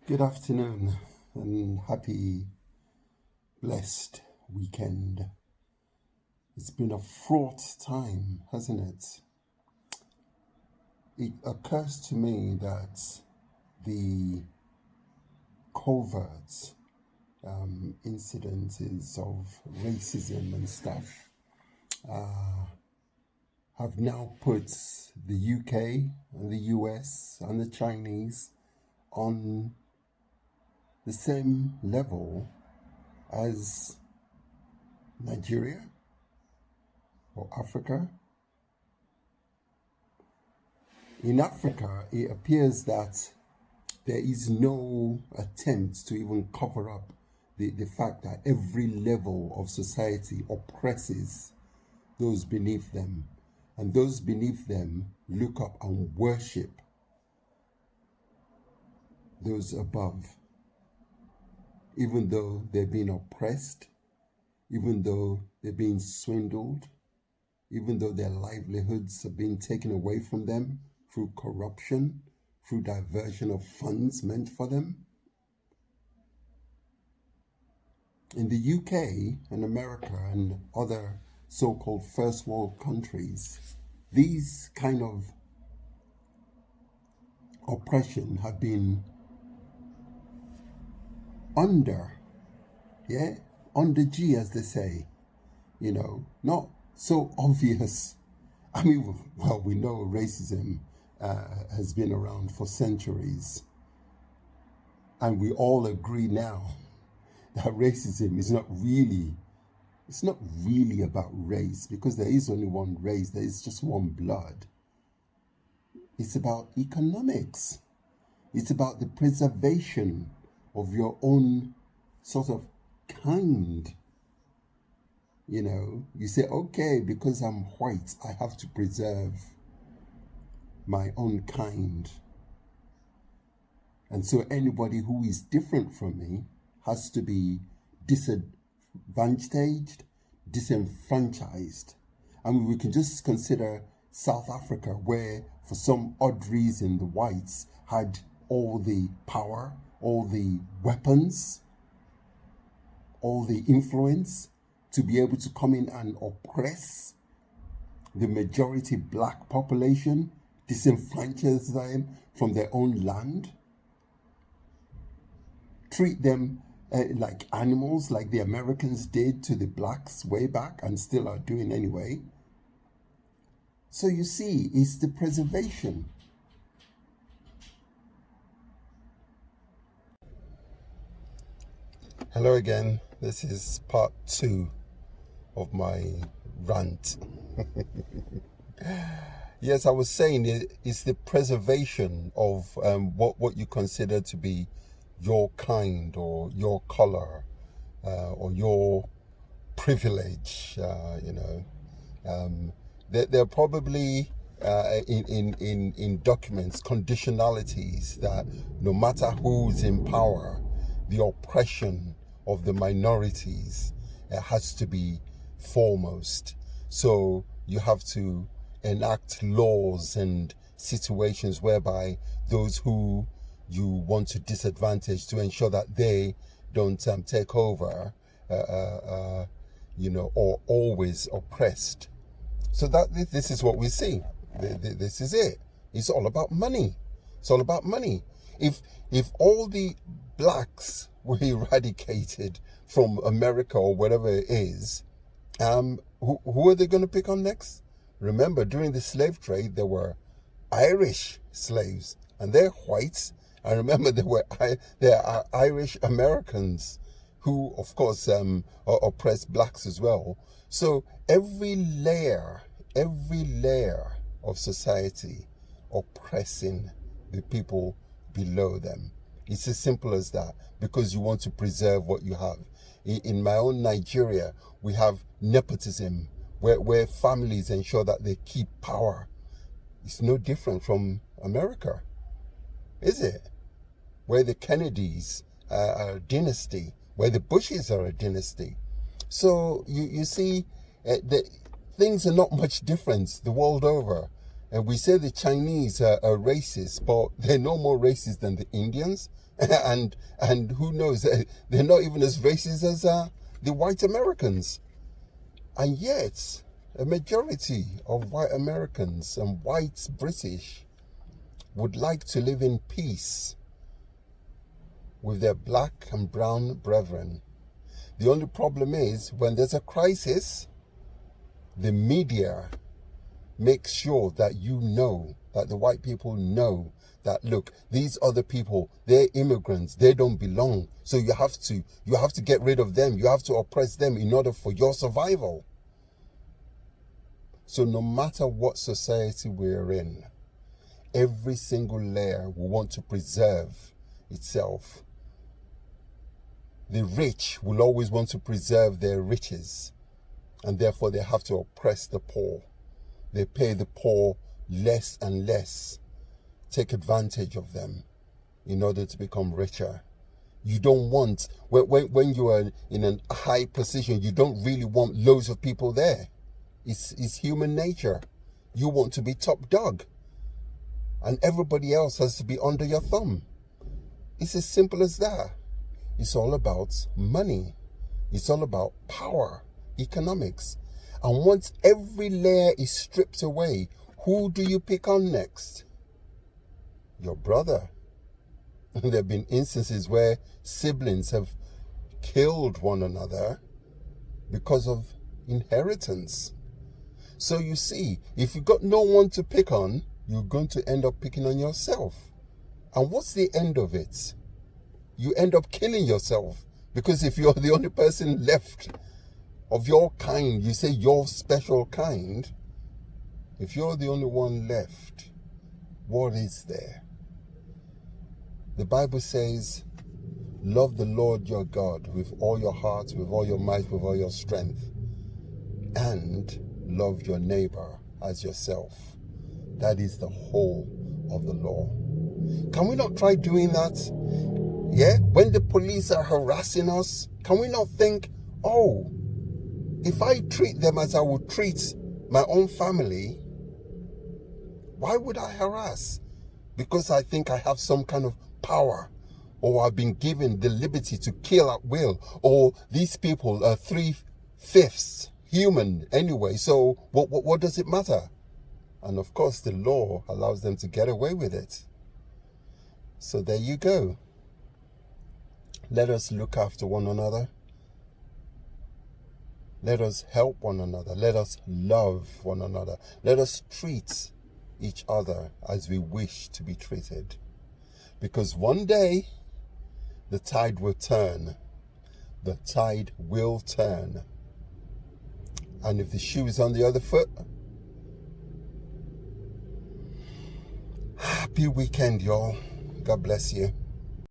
Good afternoon and happy, blessed weekend. It's been a fraught time, hasn't it? It occurs to me that the covert incidences of racism and stuff have now put the UK and the US and the Chinese on the same level as Nigeria or Africa. In Africa, it appears that there is no attempt to even cover up the fact that every level of society oppresses those beneath them. And those beneath them look up and worship those above, even though they're being oppressed, even though they're being swindled, even though their livelihoods are being taken away from them through corruption, through diversion of funds meant for them. In the UK and America and other so-called first world countries, these kind of oppression have been under G, as they say, not so obvious. I mean, well, we know racism has been around for centuries, and we all agree now that racism is not really about race, because there is only one race, there is just one blood. It's about economics. It's about the preservation of your own sort of kind. You say, okay, because I'm white, I have to preserve my own kind. And so anybody who is different from me has to be disadvantaged, disenfranchised. I mean, we can just consider South Africa, where for some odd reason the whites had all the power, all the weapons, all the influence to be able to come in and oppress the majority black population, disenfranchise them from their own land, treat them like animals, like the Americans did to the blacks way back and still are doing anyway. So you see, it's the preservation. Hello again. This is part 2 of my rant. Yes, I was saying it's the preservation of what you consider to be your kind or your color or your privilege. There are probably in documents conditionalities that no matter who's in power, the oppression of the minorities has to be foremost. So you have to enact laws and situations whereby those who you want to disadvantage, to ensure that they don't take over, or always oppressed. So that this is what we see. This is it. It's all about money. It's all about money. If all the blacks were eradicated from America or whatever it is, who are they going to pick on next? Remember, during the slave trade, there were Irish slaves, and they're whites. I remember there are Irish Americans who, of course, oppressed blacks as well. So every layer of society oppressing the people below them. It's as simple as that, because you want to preserve what you have. In my own Nigeria, we have nepotism, where families ensure that they keep power. It's no different from America, is it? Where the Kennedys are a dynasty, where the Bushes are a dynasty. So you see, things are not much different the world over. And we say the Chinese are racist, but they're no more racist than the Indians. and who knows, they're not even as racist as the white Americans. And yet, a majority of white Americans and white British would like to live in peace with their black and brown brethren. The only problem is when there's a crisis, the media makes sure that you know, that the white people know that, look, these other people, they're immigrants, they don't belong. So you have to get rid of them. You have to oppress them in order for your survival. So no matter what society we're in, every single layer will want to preserve itself. The rich will always want to preserve their riches, and therefore they have to oppress the poor. They pay the poor less and less, take advantage of them in order to become richer. You don't want, when you are in a high position, you don't really want loads of people there. It's human nature. You want to be top dog, and everybody else has to be under your thumb. It's as simple as that. It's all about money. It's all about power, economics. And once every layer is stripped away, who do you pick on next? Your brother. There have been instances where siblings have killed one another because of inheritance. So you see, if you've got no one to pick on, you're going to end up picking on yourself. And what's the end of it? You end up killing yourself, because if you're the only person left of your kind, you say your special kind, if you're the only one left, what is there? The Bible says, love the Lord your God with all your heart, with all your might, with all your strength, and love your neighbor as yourself. That is the whole of the law. Can we not try doing that? Yeah, when the police are harassing us, can we not think, oh, if I treat them as I would treat my own family, why would I harass? Because I think I have some kind of power, or I've been given the liberty to kill at will, or these people are 3/5 human anyway, so what does it matter? And of course, the law allows them to get away with it. So there you go. Let us look after one another. Let us help one another. Let us love one another. Let us treat each other as we wish to be treated. Because one day, the tide will turn. The tide will turn. And if the shoe is on the other foot, happy weekend, y'all. God bless you.